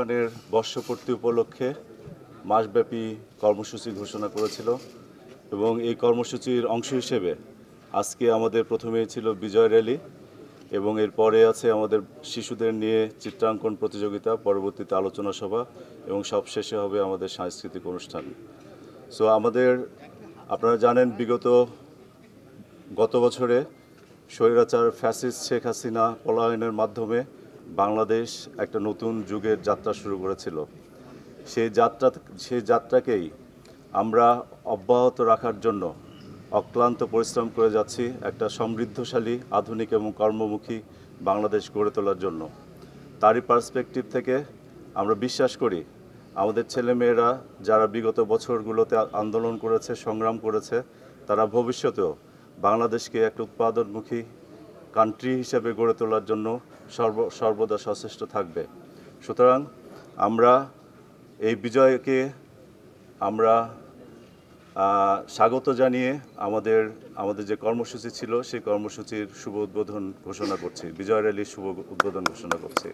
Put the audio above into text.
অভ্যুত্থানের বর্ষপূর্তি উপলক্ষে মাসব্যাপী কর্মসূচি ঘোষণা করেছিল এবং এই কর্মসূচির অংশ হিসেবে আজকে আমাদের প্রথমেই ছিল বিজয় র্যালি এবং এরপরে আছে আমাদের শিশুদের নিয়ে চিত্রাঙ্কন প্রতিযোগিতা, পরবর্তীতে আলোচনা সভা এবং সবশেষে হবে আমাদের সাংস্কৃতিক অনুষ্ঠান। সো আপনারা জানেন গত বছরে স্বৈরাচার ফ্যাসিস্ট শেখ হাসিনা পলায়নের মাধ্যমে বাংলাদেশ একটা নতুন যুগের যাত্রা শুরু করেছিল। সেই যাত্রাকেই আমরা অব্যাহত রাখার জন্য অক্লান্ত পরিশ্রম করে যাচ্ছি একটা সমৃদ্ধশালী, আধুনিক এবং কর্মমুখী বাংলাদেশ গড়ে তোলার জন্য। তারই পার্সপেক্টিভ থেকে আমরা বিশ্বাস করি আমাদের ছেলেমেয়েরা যারা বিগত বছরগুলোতে আন্দোলন করেছে, সংগ্রাম করেছে, তারা ভবিষ্যতেও বাংলাদেশকে একটা উৎপাদনমুখী কান্ট্রি হিসেবে গড়ে তোলার জন্য সর্বদা সচেষ্ট থাকবে। সুতরাং আমরা এই বিজয়কে আমরা স্বাগত জানিয়ে আমাদের যে কর্মসূচি ছিল সেই কর্মসূচির শুভ উদ্বোধন ঘোষণা করছি, বিজয় র্যালির শুভ উদ্বোধন ঘোষণা করছি।